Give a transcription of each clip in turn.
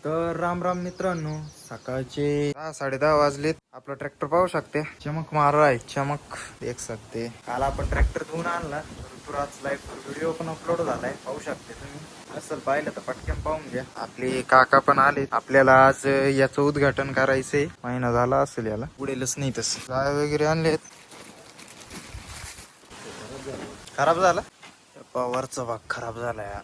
तर राम राम मित्रांनो, सकाळचे 10:30 वाजलेत. आपला ट्रॅक्टर पाहू शकते, चमक मार आहे, चमक देख सकते. काल आपण ट्रॅक्टर धुवून आणला, ऋतुराज लाईव्ह व्हिडिओ पण अपलोड झालाय, पाहू शकते तुम्ही. असेल पाहिलं तर पटकन पाहून घ्या. आपले काका पण आले, आपल्याला आज याचं उद्घाटन करायचंय. महिना झाला असेल याला, पुढेलच नाही तसं. गाय वगैरे आणलेत. खराब झाला वरचा भाग, खराब झाला यार.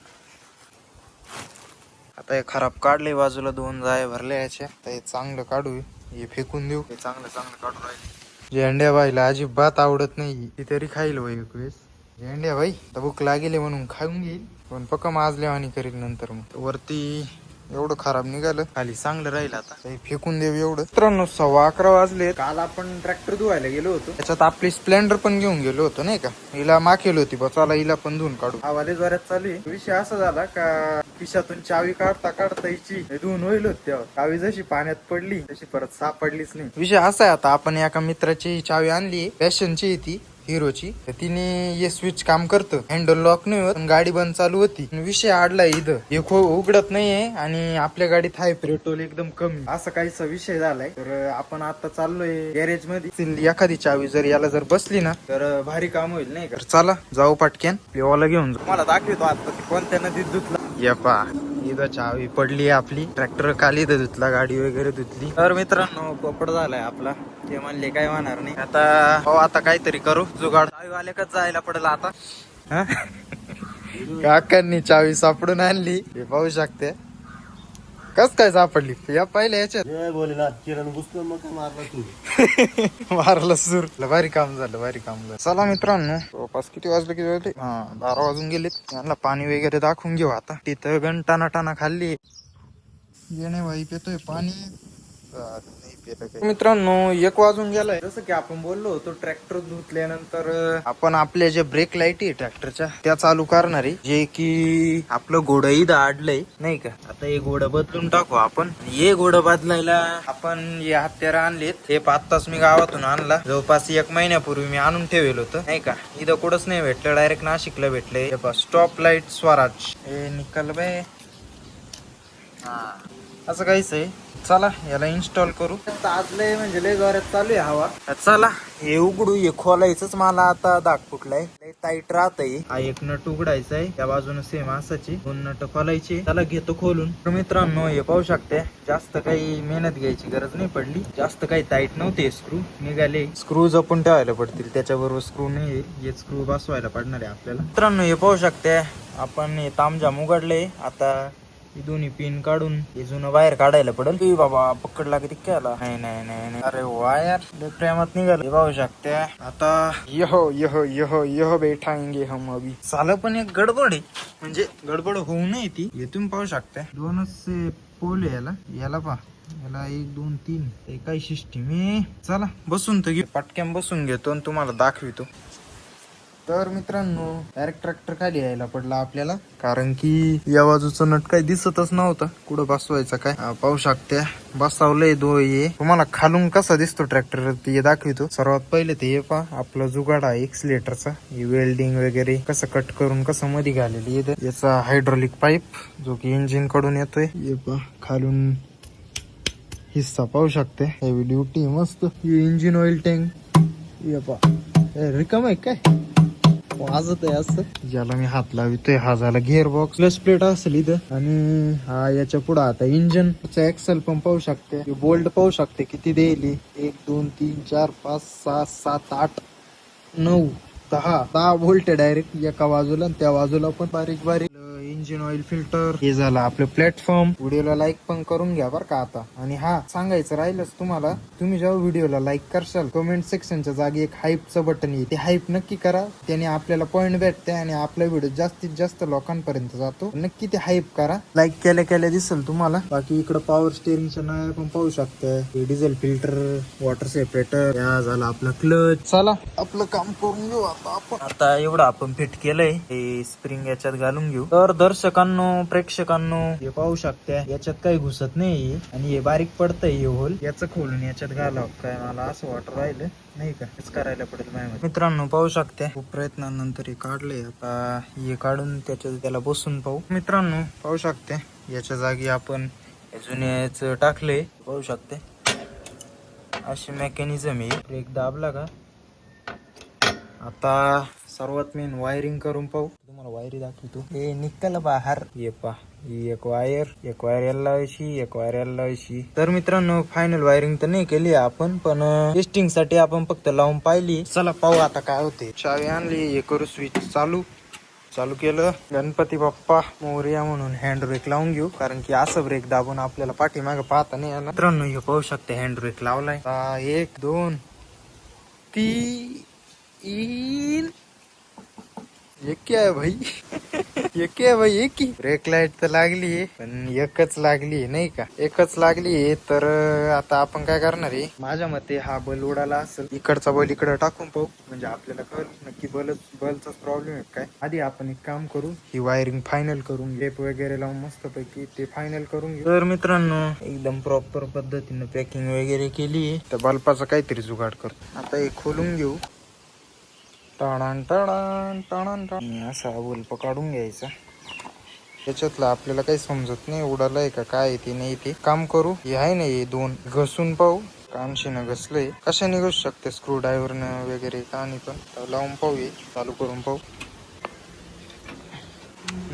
आता हे खराब काढले, बाजूला 2 जाय भरले याच्या. आता हे चांगलं काढू, हे फेकून देऊ. हे चांगलं चांगलं काढून राहिले. झेंड्या बाईला अजिबात आवडत नाही, ती तरी खाईल बाई एक वेळेस. झेंड्या बाई तर भूक लागेल म्हणून खाऊन घेईल, पण पक्का माजल्यावानी करील नंतर. मग वरती एवढं खराब निघालं, खाली चांगलं राहील. आता हे फेकून देऊ एवढं. मित्रांनो 11:15 वाजले. काल आपण ट्रॅक्टर धुवायला गेलो होतो, त्याच्यात आपली स्प्लेंडर पण घेऊन गेलो होतो नाही का. हिला माखेल होती बा, चला हिला पण धुवून काढू. आवाले जोरात चालू आहे. विषय असा झाला का खिशातून चावी काढता काढता हिची धुवून होईल होती. तेव्हा चावी जशी पाण्यात पडली तशी परत सापडलीच नाही. विषय असा आहे, आता आपण एका मित्राची चावी आणली, पॅशनची ती हिरोची. तिने हे स्विच काम करतं, हँडल लॉक नाही होत, गाडी बंद चालू होती. विषय आडलाय इथं, हे उघडत नाहीये आणि आपल्या गाडीत हाय पेट्रोल एकदम कमी, असं काहीसा विषय झालाय. तर आपण आता चाललोय गॅरेज मध्ये. एखादी चावी जर याला जर बसली ना तर भारी काम होईल नाही का. चला जाऊ पटक्यान, पेवाला घेऊन जाऊ. मला दाखवतो आता कोणत्या नदीत धुतला. ये पा, इथं चावी पडली आपली. ट्रॅक्टर खाली इथं धुतला, गाडी वगैरे धुतली. तर मित्रांनो पोपट झालाय आपला. ते म्हणले काय होणार नाही. आता हो, आता काहीतरी करू जुगाड. चावी वालेकच जायला पडेल आता. काकांनी चावी सापडून आणली, हे पाहू शकते. कस काय सापडली या पहिल्या याच्यात. मारला सूर. भारी काम झालं, भारी काम झालं. चला मित्रांनो, जवळपास किती वाजले, किती वाजले, 12 वाजून गेलेत. यांना पाणी वगैरे दाखवून घेऊ आता. तिथं गण टाना खाल्ली. येणे भाई पितोय पाणी. मित्रांनो 1 वाजून गेलाय. जसं की आपण बोललो होतो, ट्रॅक्टर धुतल्यानंतर आपण आपल्या जे ब्रेक लाईट आहे ट्रॅक्टरच्या त्या चालू करणार आहे. जे की आपलं घोडं इथं आडलंय नाही का. आता हे घोडं बदलून टाकू आपण. हे घोडं बदलायला आपण हे हत्यारं आणलेत. हे 5 तास मी गावातून आणला, जवळपास 1 महिन्यापूर्वी मी आणून ठेवलं होतं नाही का. इथं कुठंच नाही भेटलं, डायरेक्ट नाशिकला भेटलंय. स्टॉप लाईट स्वराज हे निकल बे. असं काहीच आहे. चला याला इन्स्टॉल करू. आज लय म्हणजे लय जोरात चालू आहे हवा. चला हे उघडू. हे खोलायचंच मला आता दाग फुटलाय, लय टाईट राहतंय. हा एक नट उघडायचा आहे, त्या बाजूने सेम असाची 2 नट खोलायची. त्याला घेतो खोलून. तर मित्रांनो हे पाहू शकते, जास्त काही मेहनत घ्यायची गरज नाही पडली, जास्त काही टाईट नव्हते. स्क्रू निघाले, स्क्रू जपून ठेवायला पडतील, त्याच्याबरोबर स्क्रू नाही, हे स्क्रू बसवायला पडणार आहे आपल्याला. मित्रांनो हे पाहू शकते, आपण हे तामजाम उघडले. आता दोन्ही पिन काढून हे जुनं बाहेर काढायला पडेल. की बाबा पकडला किती केला. नाही नाही नाही, अरे वायर प्रेमात निघाल. पाहू शकते. आता यहो यहो यहो यहो बैठाएंगे हम अभी. साला पण एक गडबड आहे, म्हणजे गडबड होऊ नये ती. हे तुम्ही पाहू शकता, 2च पोल याला. याला पहा, याला 1 2 3 काही सिस्टीम आहे. चला बसून तर घे, पटक्यान बसून घेतो आणि तुम्हाला दाखवितो. तर मित्रांनो डायरेक्ट ट्रॅक्टर खाली यायला पडला आपल्याला, कारण की या बाजूचं नट काही दिसतच नव्हतं कुठं बसवायचं काय. पाहू शकते बसवलंय हे. तुम्हाला खालून कसा दिसतो ट्रॅक्टर ते दाखवतो. सर्वात पहिले ते हे पहा, आपला जुगाड आहे एक्सलेटरचा. वेल्डिंग वगैरे कसं कट करून कसं मध्ये घालेली. याचा हायड्रोलिक पाईप जो की इंजिन कडून येतोय. हे पहा खालून हिस्सा पाहू शकते, हेवी ड्युटी मस्त. इंजिन ऑइल टँक हे पहा, रिकाम आहे काय वाजत आहे असं. ज्याला मी हात लावितोय हा झाला गिअर बॉक्स. प्लस प्लेट असेल इथं, आणि हा याच्या पुढे आता इंजन एक्सेल पण पाहू शकते. बोल्ट पाहू शकते किती देईल. 1 2 3 4 5 6 7 8 9 10 बोल्ट डायरेक्ट एका बाजूला, आणि त्या बाजूला पण बारीक बारीक. इंजिन ऑइल फिल्टर हे झालं आपलं प्लॅटफॉर्म. व्हिडिओला लाईक पण करून घ्या बरं का आता. आणि हा सांगायचं राहिलंच तुम्हाला, तुम्ही जेव्हा व्हिडिओला लाईक करशाल, कमेंट सेक्शनच्या जागी एक हाईपचं बटन येईल, ते हाईप नक्की करा. त्याने आपल्याला पॉइंट भेटते आणि आपला व्हिडिओ जास्तीत जास्त लोकांपर्यंत जातो. नक्की ते हाईप करा. लाईक केल्या दिसेल तुम्हाला. बाकी इकडे पॉवर स्टेअरिंगच्या नळ्या पण पाहू शकता. डिझेल फिल्टर, वॉटर सेपरेटर, या झालं आपलं क्लच. चला आपलं काम करून घेऊ आता आपण. आता एवढं आपण फिट केलंय, हे स्प्रिंग याच्यात घालून घेऊ. तर दर्शकांनो प्रेक्षकांनो हे पाहू शकता, याच्यात काही घुसत नाही आणि हे बारीक पडतंय हे होल. याचं खोलून याच्यात घालावं काय, मला असं वाटत राहिलं नाही का. हेच करायला पडेल माझ्या. मित्रांनो पाहू शकते, खूप प्रयत्नानंतर हे काढलंय. आता हे काढून त्याला बसून पाहू. मित्रांनो पाहू शकते, याच्या जागी आपण जुन्याच टाकले पाहू शकते. अशी मेकॅनिझम आहे. ब्रेक दाबला का आता सर्वात मेन वायरिंग करून पाहू. तुम्हाला वायरी दाखवतो. हे निघतं बाहेर. ये पा एक वायर याला लावायची, एक वायर याला लावायची. तर मित्रांनो फायनल वायरिंग तर नाही केली आपण, पण टेस्टिंग साठी आपण फक्त लावून पाहिली. चला पाहू आता काय होते. चावी आणली, हे करू स्विच चालू केलं. गणपती बाप्पा मोरया म्हणून हँड ब्रेक लावून घेऊ, कारण की असं ब्रेक दाबून आपल्याला पाठीमागे पाहता नाही येणार. मित्रांनो हे पाहू शकते हँड ब्रेक लावलाय. 1 2 3 एक क्या है भाई एक क्या है भाई, एक ही ब्रेक लाईट तर लागली आहे, पण एकच लागली आहे नाही का. एकच लागली आहे. तर आता आपण काय करणार आहे. माझ्या मते हा बल उडाला असेल. इकडचा बल इकडे टाकून पाहू, म्हणजे आपल्याला कळलं नक्की बलचाच प्रॉब्लेम आहे काय. आधी आपण एक काम करू, ही वायरिंग फायनल करून टेप वगैरे लावून मस्त पैकी ते फायनल करून घेऊ. तर मित्रांनो एकदम प्रॉपर पद्धतीने पॅकिंग वगैरे केली आहे. तर बल्बाचा काहीतरी जुगाड करतो. आता हे खोलून घेऊ. टाणान टाणान टाणान टाण असा बल्ब काढून घ्यायचा. त्याच्यातलं आपल्याला काही समजत नाही उडालाय का काय ते नाही. ते काम करू. हे आहे ना हे 2 घसून पाहू. कानशीनं घसलंय. कशाने घसू शकते, स्क्रू ड्रायव्हरनं वगैरे कानी पण. लावून पाहू, चालू करून पाहू.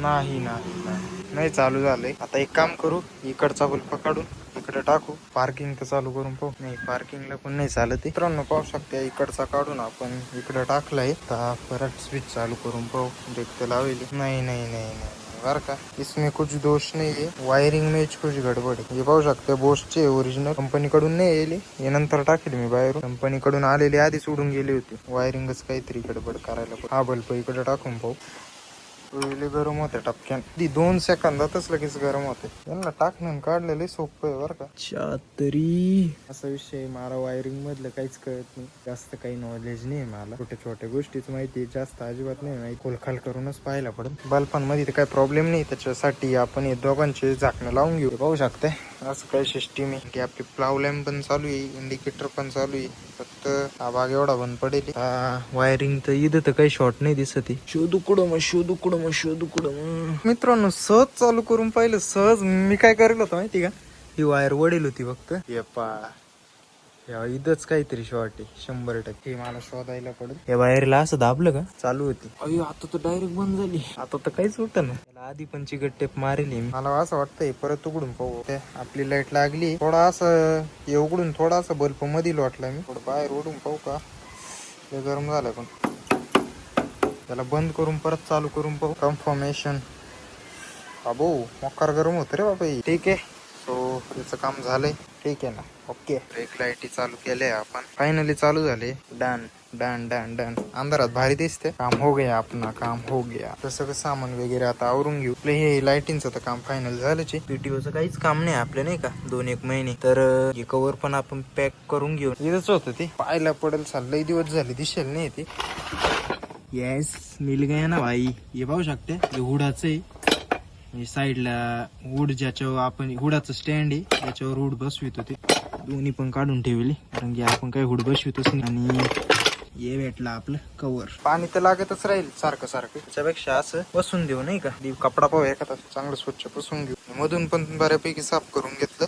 नाही चालू झालंय. आता एक काम करू, इकडचा बल्ब काढून इकडे टाकू. पार्किंग तर चालू करून पाहू. नाही पार्किंगला पण नाही चालत. मित्रांनो पाहू शकते इकडचा काढून आपण इकडे टाकलाय. तर परत स्विच चालू करून पाहू. ब्रेक तर लावेल. नाही बर का, इसमें कुछ दोष नहीं है. वायरिंग में कुछ गडबड है. हे पाहू शकते बोस्टचे ओरिजिनल कंपनीकडून नाही येईल. हे नंतर टाकेल मी बाहेरून. कंपनीकडून आलेली आधीच उडून गेली होती. वायरिंगच काहीतरी गडबड करायला. हा बल्ब इकडे टाकून पाहू. गरम होते टपक्यान. 2 सेकंदातच लगेच गरम होते. यांना टाकणं काढलेलं सोपं आहे बरं का. तरी असा विषय, मला वायरिंग मधलं काहीच कळत नाही. जास्त काही नॉलेज नाही मला. छोट्या गोष्टीच माहिती, जास्त अजिबात नाही माहिती. खोलखाल करूनच पाहायला पडत. बल्बांमध्ये तर काही प्रॉब्लेम नाही. त्याच्यासाठी आपण हे दोघांचे झाकणं लावून घेऊ. पाहू शकते असं काही सिस्टीम आहे की आपली प्लाव लॅम्प पण चालू आहे, इंडिकेटर पण चालू आहे. फक्त हा भाग एवढा बंद पडेल. वायरिंग तर इथं तर काही शॉर्ट नाही दिसत आहे. शोधू कुठं मित्रांनो सहज चालू करून पाहिलं. सहज मी काय करेल होतं माहिती का, ही वायर वडेल होती फक्त. इथंच काहीतरी शॉर्ट आहे 100%. हे मला शोधायला पडेल. या वायरला असं दाबलं का चालू होती. अयो आता तर डायरेक्ट बंद झाली. आता तर काहीच होत ना. त्याला आधी पण चिकट टेप मारेली. मला असं वाटतंय परत उघडून पाहू. आपली लाईट लागली. थोडा असं हे उघडून थोडा असं बल्ब मधील वाटला मी. थोडं बाहेर ओढून पाहू का. हे गरम झालं पण. त्याला बंद करून परत चालू करून पाहू. कन्फर्मेशन. अबो मक्कार गरम होत रे बाबा. ठीक आहे. सो त्याचं काम झालंय. ठीक आहे ना. ओके. ब्रेक लाईटी चालू केले आपण. फायनली चालू झाले. Done done done done. अंधारात भारी दिसते. काम हो गया अपना, काम हो गया. तर सगळं सामान वगैरे आता आवरून घेऊ. आपलं हे लाईटिंगचं तर काम फायनल झालंच. पीटीओचं काहीच काम नाही आपलं नाही का. 2-1 महिने. तर हे कवर पण आपण पॅक करून घेऊ. इथंच होतं ते. पाहायला पडेल. लई दिवस झाले दिसेल नाही ते. येस मिल गया ना भाई. हे पाहू शकते हे हुडाचं आहे. साईडला वूड, ज्याच्यावर आपण हुडाचं स्टँड आहे त्याच्यावर वूड बसवित होते. दोन्ही पण काढून ठेवली, कारण की आपण काही हुड बसवितच नाही. आणि हे भेटला आपलं कवर. पाणी तर लागतच राहील सारखं त्याच्यापेक्षा असं बसून देऊ नाही का. कपडा पाहू एखादा चांगलं स्वच्छ पुसून घेऊ. मधून पण बऱ्यापैकी साफ करून घेतलं.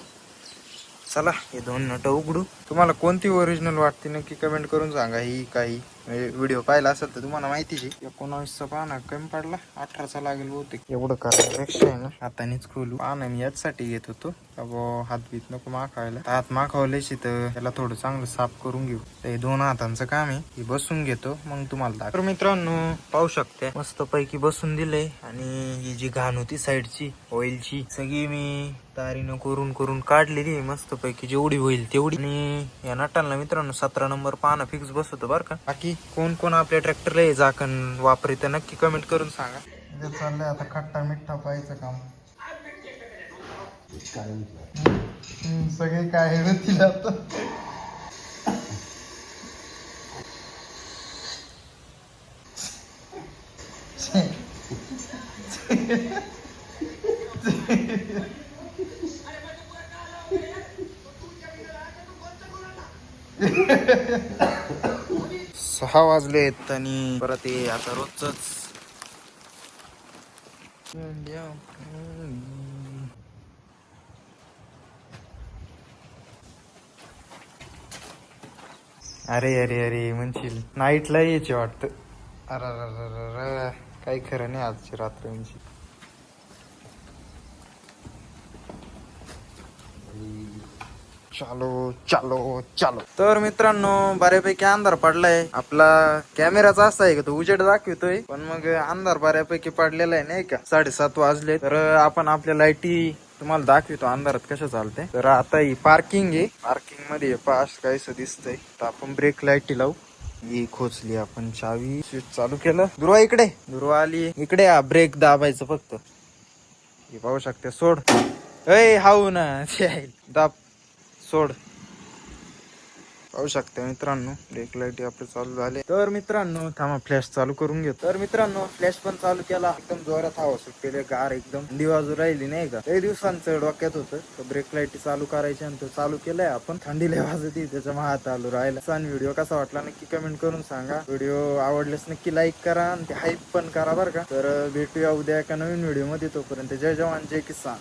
चला हे 2 नट उघडू. तुम्हाला कोणती ओरिजिनल वाटते नक्की कमेंट करून सांगा. ही काही व्हिडिओ पाहिला असेल तर तुम्हाला माहितीच आहे. 19चा पाना कमी पडला, 18चा लागेल बहुतेक. एवढं करण्यापेक्षा आहे ना हातानेच खोलू. पाना मी याचसाठी घेत होतो हात बीत नको माखायला. हात माखवल्याशी तर त्याला थोडं चांगलं साफ करून घेऊ. हे 2 हातांचं काम आहे. हे बसून घेतो मग तुम्हाला दाखव. तर मित्रांनो पाहू शकते मस्त पैकी बसून दिलंय. आणि ही जी घाण होती साईडची ऑइलची सगळी मी तारीनं करून काढलेली मस्त पैकी, जेवढी होईल तेवढी. आणि या नटांना मित्रांनो 17 नंबर पाना फिक्स बसवतो बरं का. बाकी कोण आपल्या ट्रॅक्टरला हे झाकण वापरत नक्की कमेंट करून सांगा. इथे चाललंय आता खट्टा मिठ्ठा पाहायचं काम. सगळे काय होतील आता. सहा वाजलेत आणि परत ये आता रोजच. अरे अरे अरे म्हणशील नाईटला यायचे वाटतं. अरे काही खरं नाही आजची रात्र म्हणजे. चालो चालो चालो. तर मित्रांनो बऱ्यापैकी अंधार पडलाय. आपला कॅमेराचा असा आहे का तो उजेड दाखवतोय पण मग अंधार बऱ्यापैकी पडलेला आहे नाही का. 7:30 वाजले. तर आपण आपल्या लाईटी तुम्हाला दाखवतो अंधारात कसं चालतंय. तर आता ही पार्किंग आहे. पार्किंग मध्ये पास काहीसं दिसतंय. तर आपण ब्रेक लाईटी लावू. ही खोचली आपण चावी स्विच चालू केलं. दुर्वा इकडे. दुर्वा आली इकडे. ब्रेक दाबायचं फक्त. हे पाहू शकते. सोड ए हाऊ ना दाब सोड. पाहू शकता मित्रांनो ब्रेक लाईट आपले चालू झाले. तर मित्रांनो थांबा फ्लॅश चालू करून घेतो. तर मित्रांनो फ्लॅश पण चालू केला. एकदम जोरात हवा सुटलेली गार एकदम थंडी वाजू राहिली नाही का. काही दिवसांचं डोक्यात होतं तर ब्रेक लाईट चालू करायची आणि तो चालू केलाय आपण. थंडी लय वाजती त्याच्या हात चालू राहिला. व्हिडिओ कसा वाटला नक्की कमेंट करून सांगा. व्हिडिओ आवडल्यास नक्की लाईक करा आणि ते हाईप पण करा बरं का. तर भेटूया उद्या एका नवीन व्हिडिओ मध्ये. तोपर्यंत जय जवान जय किसान.